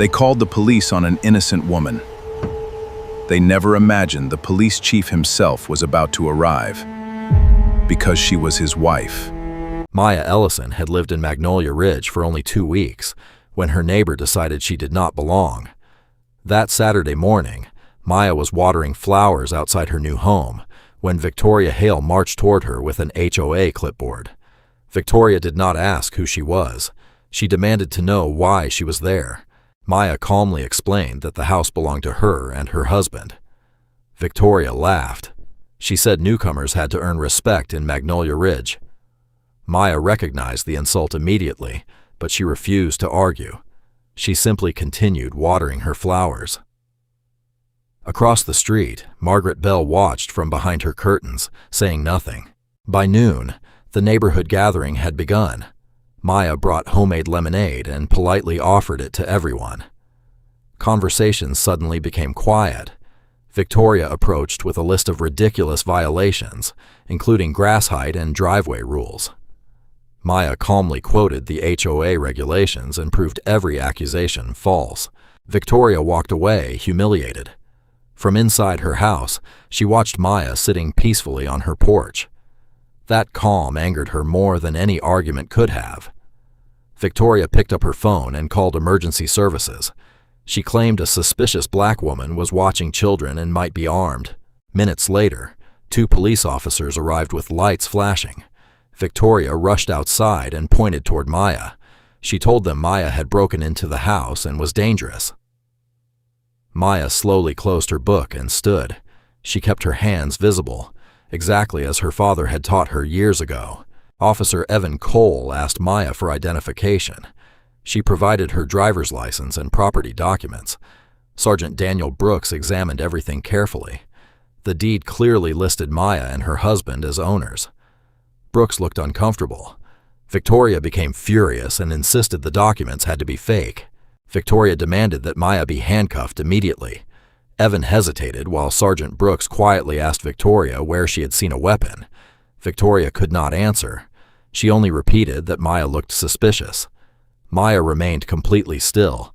They called the police on an innocent woman. They never imagined the police chief himself was about to arrive, because she was his wife. Maya Ellison had lived in Magnolia Ridge for only 2 weeks when her neighbor decided she did not belong. That Saturday morning, Maya was watering flowers outside her new home when Victoria Hale marched toward her with an HOA clipboard. Victoria did not ask who she was. She demanded to know why she was there. Maya calmly explained that the house belonged to her and her husband. Victoria laughed. She said newcomers had to earn respect in Magnolia Ridge. Maya recognized the insult immediately, but she refused to argue. She simply continued watering her flowers. Across the street, Margaret Bell watched from behind her curtains, saying nothing. By noon, the neighborhood gathering had begun. Maya brought homemade lemonade and politely offered it to everyone. Conversations suddenly became quiet. Victoria approached with a list of ridiculous violations, including grass height and driveway rules. Maya calmly quoted the HOA regulations and proved every accusation false. Victoria walked away, humiliated. From inside her house, she watched Maya sitting peacefully on her porch. That calm angered her more than any argument could have. Victoria picked up her phone and called emergency services. She claimed a suspicious black woman was watching children and might be armed. Minutes later, 2 police officers arrived with lights flashing. Victoria rushed outside and pointed toward Maya. She told them Maya had broken into the house and was dangerous. Maya slowly closed her book and stood. She kept her hands visible, exactly as her father had taught her years ago. Officer Evan Cole asked Maya for identification. She provided her driver's license and property documents. Sergeant Daniel Brooks examined everything carefully. The deed clearly listed Maya and her husband as owners. Brooks looked uncomfortable. Victoria became furious and insisted the documents had to be fake. Victoria demanded that Maya be handcuffed immediately. Evan hesitated while Sergeant Brooks quietly asked Victoria where she had seen a weapon. Victoria could not answer. She only repeated that Maya looked suspicious. Maya remained completely still.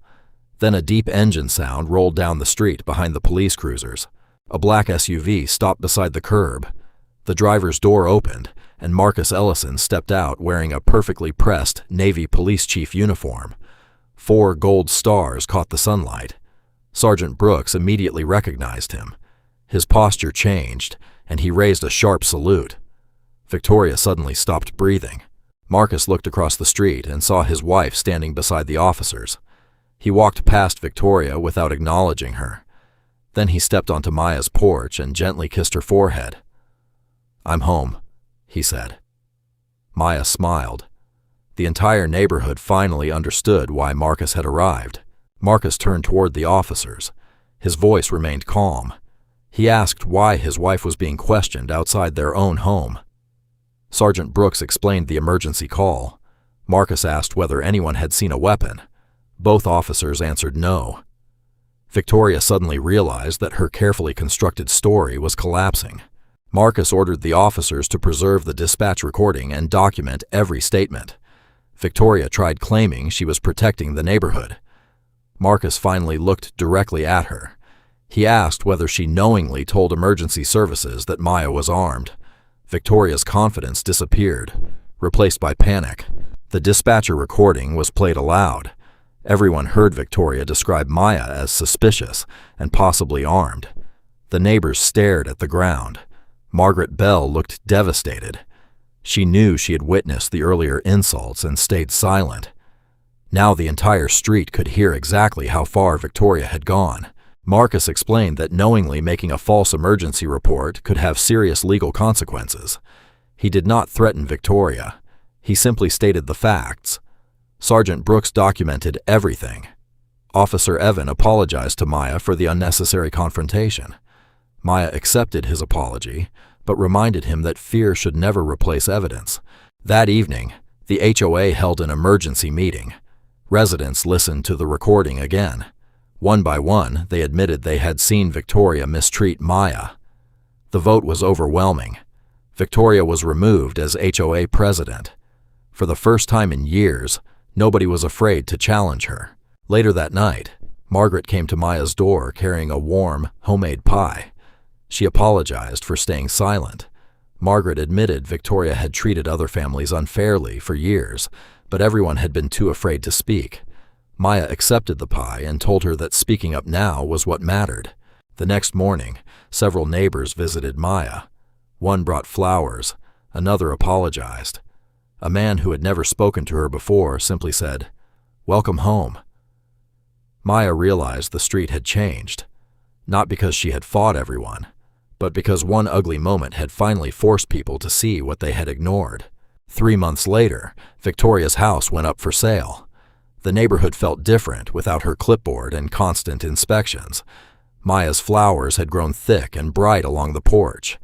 Then a deep engine sound rolled down the street behind the police cruisers. A black SUV stopped beside the curb. The driver's door opened, and Marcus Ellison stepped out wearing a perfectly pressed Navy police chief uniform. 4 gold stars caught the sunlight. Sergeant Brooks immediately recognized him. His posture changed, and he raised a sharp salute. Victoria suddenly stopped breathing. Marcus looked across the street and saw his wife standing beside the officers. He walked past Victoria without acknowledging her. Then he stepped onto Maya's porch and gently kissed her forehead. "I'm home," he said. Maya smiled. The entire neighborhood finally understood why Marcus had arrived. Marcus turned toward the officers. His voice remained calm. He asked why his wife was being questioned outside their own home. Sergeant Brooks explained the emergency call. Marcus asked whether anyone had seen a weapon. Both officers answered no. Victoria suddenly realized that her carefully constructed story was collapsing. Marcus ordered the officers to preserve the dispatch recording and document every statement. Victoria tried claiming she was protecting the neighborhood. Marcus finally looked directly at her. He asked whether she knowingly told emergency services that Maya was armed. Victoria's confidence disappeared, replaced by panic. The dispatcher recording was played aloud. Everyone heard Victoria describe Maya as suspicious and possibly armed. The neighbors stared at the ground. Margaret Bell looked devastated. She knew she had witnessed the earlier insults and stayed silent. Now the entire street could hear exactly how far Victoria had gone. Marcus explained that knowingly making a false emergency report could have serious legal consequences. He did not threaten Victoria. He simply stated the facts. Sergeant Brooks documented everything. Officer Evan apologized to Maya for the unnecessary confrontation. Maya accepted his apology, but reminded him that fear should never replace evidence. That evening, the HOA held an emergency meeting. Residents listened to the recording again. One by one, they admitted they had seen Victoria mistreat Maya. The vote was overwhelming. Victoria was removed as HOA president. For the first time in years, nobody was afraid to challenge her. Later that night, Margaret came to Maya's door carrying a warm, homemade pie. She apologized for staying silent. Margaret admitted Victoria had treated other families unfairly for years, but everyone had been too afraid to speak. Maya accepted the pie and told her that speaking up now was what mattered. The next morning, several neighbors visited Maya. One brought flowers, another apologized. A man who had never spoken to her before simply said, "Welcome home." Maya realized the street had changed, not because she had fought everyone, but because one ugly moment had finally forced people to see what they had ignored. 3 months later, Victoria's house went up for sale. The neighborhood felt different without her clipboard and constant inspections. Maya's flowers had grown thick and bright along the porch.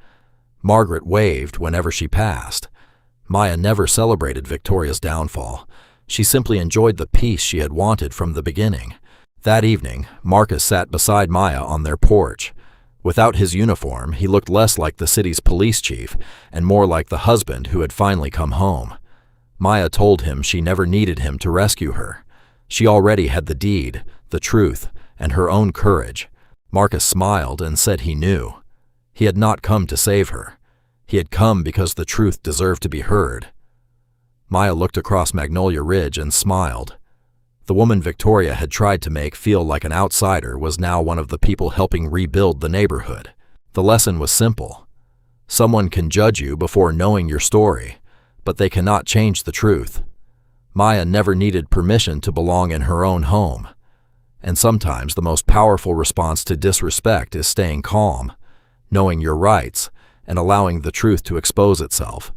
Margaret waved whenever she passed. Maya never celebrated Victoria's downfall. She simply enjoyed the peace she had wanted from the beginning. That evening, Marcus sat beside Maya on their porch. Without his uniform, he looked less like the city's police chief and more like the husband who had finally come home. Maya told him she never needed him to rescue her. She already had the deed, the truth, and her own courage. Marcus smiled and said he knew. He had not come to save her. He had come because the truth deserved to be heard. Maya looked across Magnolia Ridge and smiled. The woman Victoria had tried to make feel like an outsider was now one of the people helping rebuild the neighborhood. The lesson was simple. Someone can judge you before knowing your story, but they cannot change the truth. Maya never needed permission to belong in her own home. And sometimes the most powerful response to disrespect is staying calm, knowing your rights, and allowing the truth to expose itself.